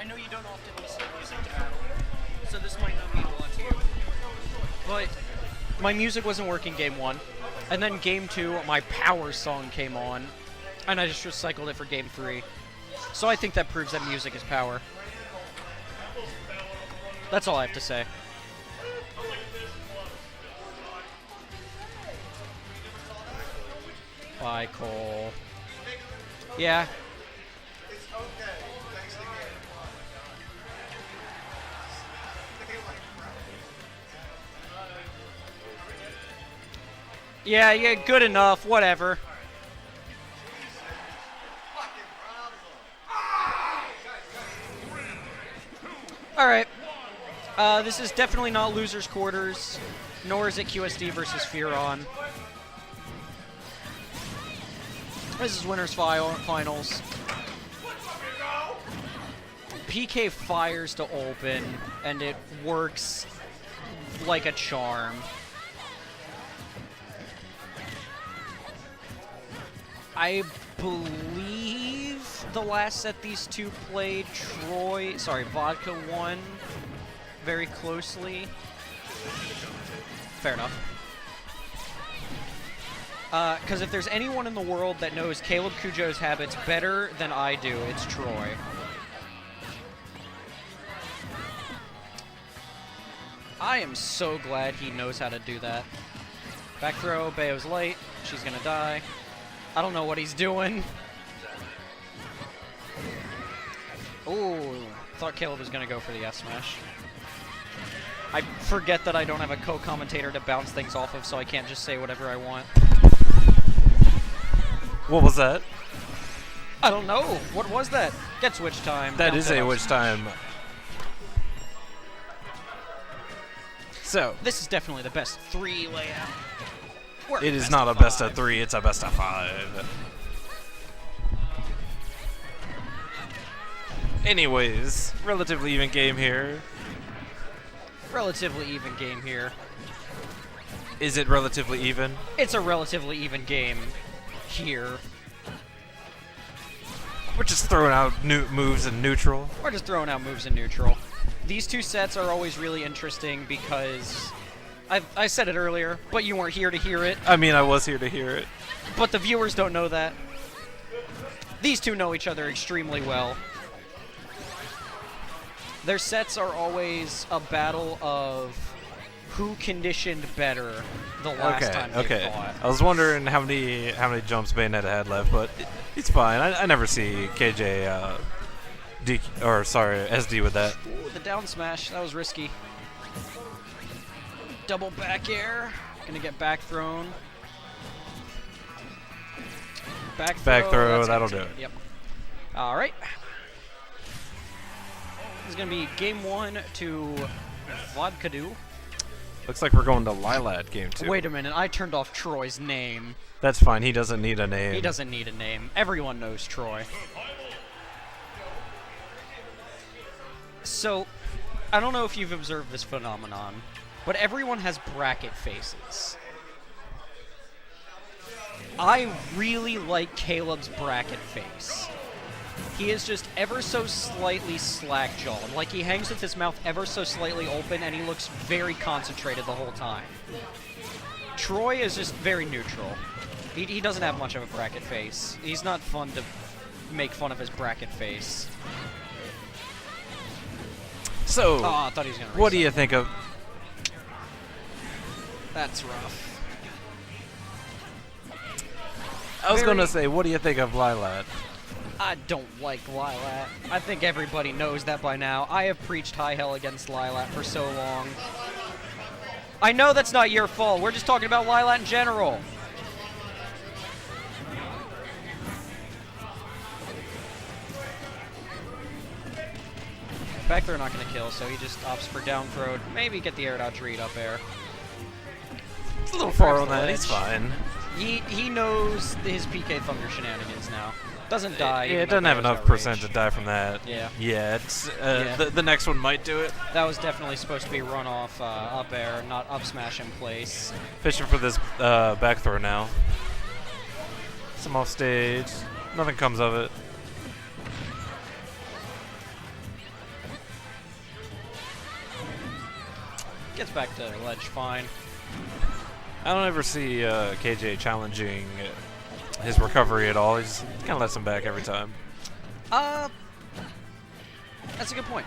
know you don't often listen to music to battle, so this might not mean a lot to you. But my music wasn't working game 1, and then game 2, my power song came on, and I just recycled it for game 3. So I think that proves that music is power. That's all I have to say. Bye, Cole. Yeah. Yeah, good enough, whatever. Alright. This is definitely not loser's quarters, nor is it QSD versus Fearon. This is winners finals. PK fires to open, and it works like a charm. I believe the last set these two played, Vodka won very closely. Fair enough. Because if there's anyone in the world that knows KalebKujo's habits better than I do, it's Troy. I am so glad he knows how to do that. Back throw, Bayo's light. She's gonna die. I don't know what he's doing. Ooh, thought Caleb was gonna go for the S smash. I forget that I don't have a co-commentator to bounce things off of, so I can't just say whatever I want. What was that? I don't know. What was that? Get switch time. That is a witch time. So this is definitely the best 3 layout. It is not a best of 3, it's a best of 5. Anyways, relatively even game here. Relatively even game here. Is it relatively even? It's a relatively even game here. We're just throwing out moves in neutral. We're just throwing out moves in neutral. These two sets are always really interesting because I said it earlier, but you weren't here to hear it. I mean, I was here to hear it. But the viewers don't know that. These two know each other extremely well. Their sets are always a battle of who conditioned better the last time they fought. I was wondering how many jumps Bayonetta had left, but it's fine. I never see KJ SD with that. Ooh, the down smash, that was risky. Double back air, gonna get back thrown. Back throw, that'll do it. Yep. All right. This is gonna be game 1 to Vodka. Looks like we're going to Lilat game 2. Wait a minute, I turned off Troy's name. That's fine, he doesn't need a name. He doesn't need a name. Everyone knows Troy. So, I don't know if you've observed this phenomenon, but everyone has bracket faces. I really like Caleb's bracket face. He is just ever so slightly slack-jawed. Like, he hangs with his mouth ever so slightly open, and he looks very concentrated the whole time. Troy is just very neutral. He doesn't have much of a bracket face. He's not fun to make fun of his bracket face. So, I thought he was gonna what do you think of... That's rough. I was going to say, what do you think of Lilat? I don't like Lilat. I think everybody knows that by now. I have preached high hell against Lilat for so long. I know that's not your fault. We're just talking about Lilat in general. Back throw not going to kill, so he just opts for down throw. Maybe get the air dodge read up air. It's a little far on that. He's fine. He knows his PK Thunder shenanigans now. Doesn't die. Yeah, it doesn't have enough percent to die from that. Yeah. Yeah, it's, the next one might do it. That was definitely supposed to be run off up air, not up smash in place. Fishing for this back throw now. Some off stage. Nothing comes of it. Gets back to ledge fine. I don't ever see KJ challenging his recovery at all. He just kind of lets him back every time. That's a good point.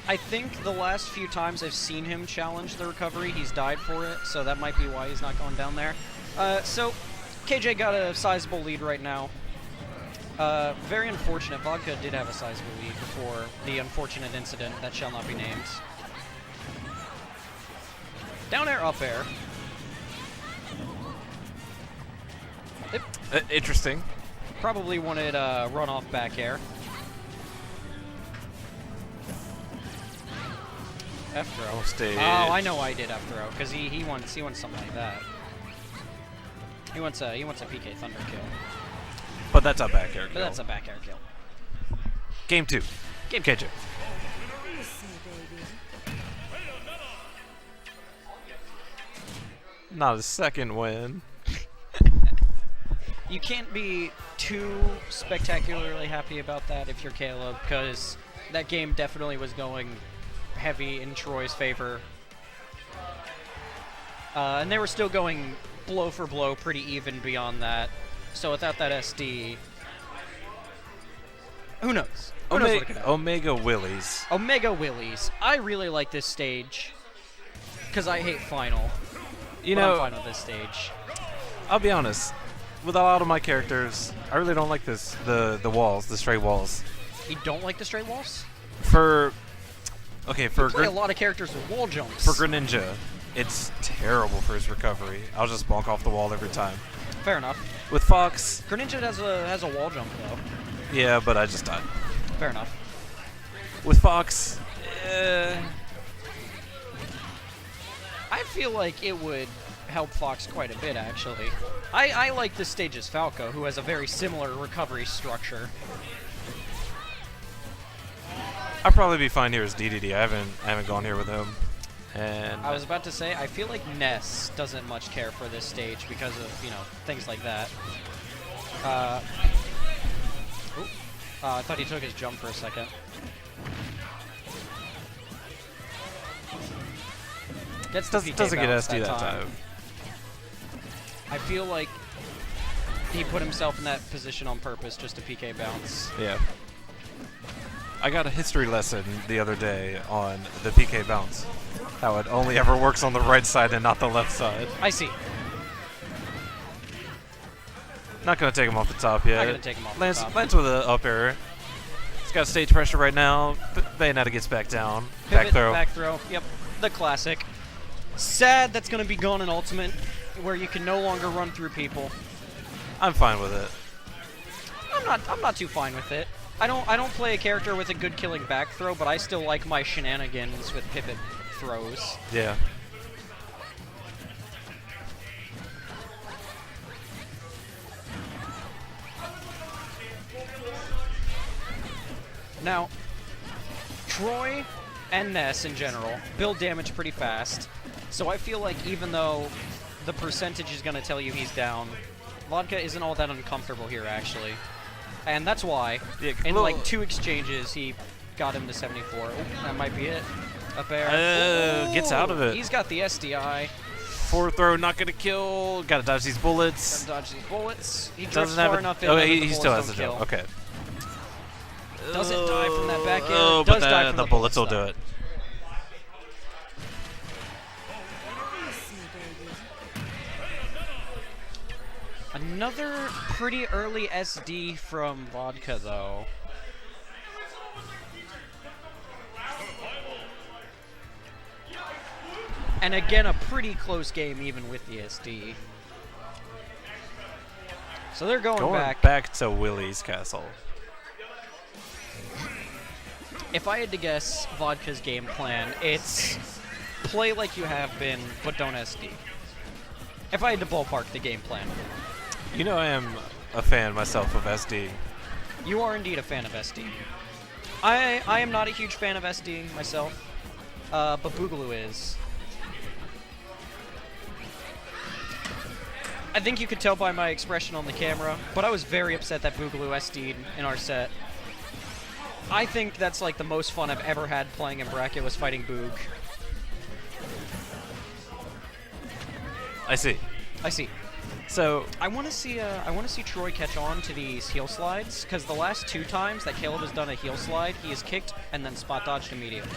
I think the last few times I've seen him challenge the recovery, he's died for it, so that might be why he's not going down there. So, KJ got a sizable lead right now. Very unfortunate. Vodka did have a sizable lead before the unfortunate incident that shall not be named. Down air, up air. Interesting. Probably wanted a run-off back air. F throw. Oh, I know why I did F throw, because he wants something like that. He wants a PK Thunder kill. But that's a back air kill. But that's a back air kill. Game 2. Game KJ. Not a second win. You can't be too spectacularly happy about that if you're Caleb, because that game definitely was going heavy in Troy's favor. And they were still going blow for blow pretty even beyond that. So without that SD, who knows? Who knows what it could happen? Omega Willies. Omega Willies. I really like this stage, because I hate Final. You know, I'm fine with this stage. I'll be honest. With a lot of my characters, I really don't like the walls, the straight walls. You don't like the straight walls? For you play a lot of characters with wall jumps. For Greninja, it's terrible for his recovery. I'll just bonk off the wall every time. Fair enough. With Fox, Greninja has a wall jump though. Yeah, but I just died. Fair enough. With Fox, I feel like it would help Fox quite a bit, actually. I like this stage's Falco, who has a very similar recovery structure. I'd probably be fine here as DDD. I haven't gone here with him. And I was about to say, I feel like Ness doesn't much care for this stage because of, you know, things like that. I thought he took his jump for a second. Doesn't get SD that time. I feel like he put himself in that position on purpose just to PK bounce. Yeah. I got a history lesson the other day on the PK bounce. How it only ever works on the right side and not the left side. I see. Not going to take him off the top yet. Not going to take him off the top. Lands with an up air. He's got stage pressure right now. Bayonetta gets back down. Pivot, back throw. Back throw. Yep. The classic. Sad that's going to be gone in Ultimate, where you can no longer run through people. I'm fine with it. I'm not too fine with it. I don't play a character with a good killing back throw, but I still like my shenanigans with pivot throws. Yeah. Now, Troy and Ness in general build damage pretty fast, so I feel like even though the percentage is going to tell you he's down, Vodka isn't all that uncomfortable here, actually. And that's why, in like 2 exchanges, he got him to 74. Oh, that might be it. Up air. Gets out of it. He's got the SDI. Forward throw, not going to kill. Got to dodge these bullets. Gotta dodge these bullets. He drifts far enough in. He still has the jump. Okay. Doesn't die from that back end. Oh, Does but die from the bullets will do it. Another pretty early SD from Vodka, though. And again, a pretty close game even with the SD. So they're going back to Willie's castle. If I had to guess Vodka's game plan, it's play like you have been, but don't SD. If I had to ballpark the game plan. You know I am a fan myself of SD. You are indeed a fan of SD. I am not a huge fan of SD myself, but Boogaloo is. I think you could tell by my expression on the camera, but I was very upset that Boogaloo SD'd in our set. I think that's like the most fun I've ever had playing in bracket was fighting Boog. I see. I see. So I want to see Troy catch on to these heel slides, because the last 2 times that Caleb has done a heel slide, he has kicked and then spot dodged immediately.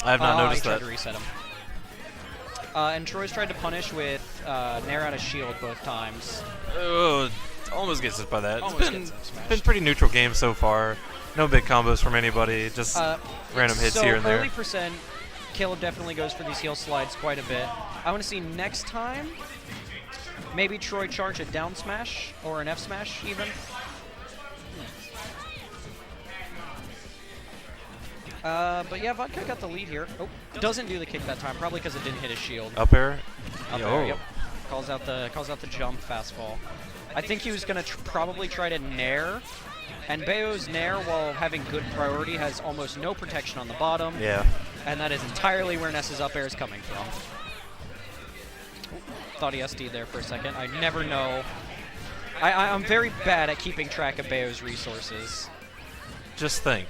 I have not noticed he tried that. to reset him. And Troy's tried to punish with Nair out of shield both times. Oh, almost gets us by that. Almost It's gets him smashed. been pretty neutral game so far. No big combos from anybody. Just random hits here and there. Early percent, Caleb definitely goes for these heel slides quite a bit. I want to see next time, maybe Troy charge a down smash or an F smash even. But yeah, Vodka got the lead here. Oh, doesn't do the kick that time, probably because it didn't hit his shield. Up air. Up there, yep. Calls out the jump fastball. I think he was gonna probably try to nair, and Bayo's nair, while having good priority, has almost no protection on the bottom. Yeah. And that is entirely where Ness's up air is coming from. Thought he SD'd there for a second. I never know. I'm very bad at keeping track of Bayo's resources. Just think.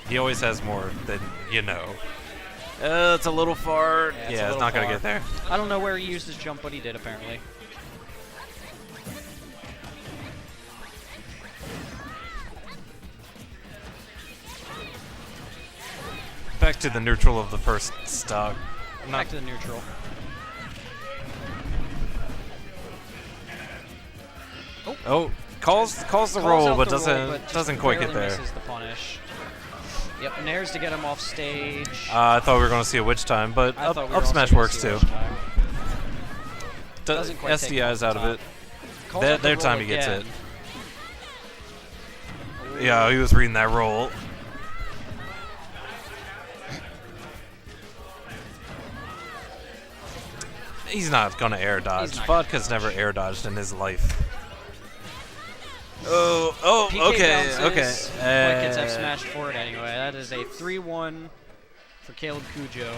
He always has more than you know. It's a little far. Yeah, it's not going to get there. I don't know where he used his jump, but he did apparently. Back to the neutral of the first stock. Back to the neutral. Oh, calls the roll, but doesn't quite get there. Misses the punish. Yep, Nairs to get him off stage. I thought we were going to see a witch time, but up smash works too. SDI is out of it. Their time he gets it. Yeah, he was reading that roll. He's not going to air dodge. Vodka's never air dodged in his life. Oh, PK okay, bounces, okay. Quick gets F smashed for it anyway. That is a 3-1 for KalebKujo.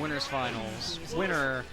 Winners finals. Winner.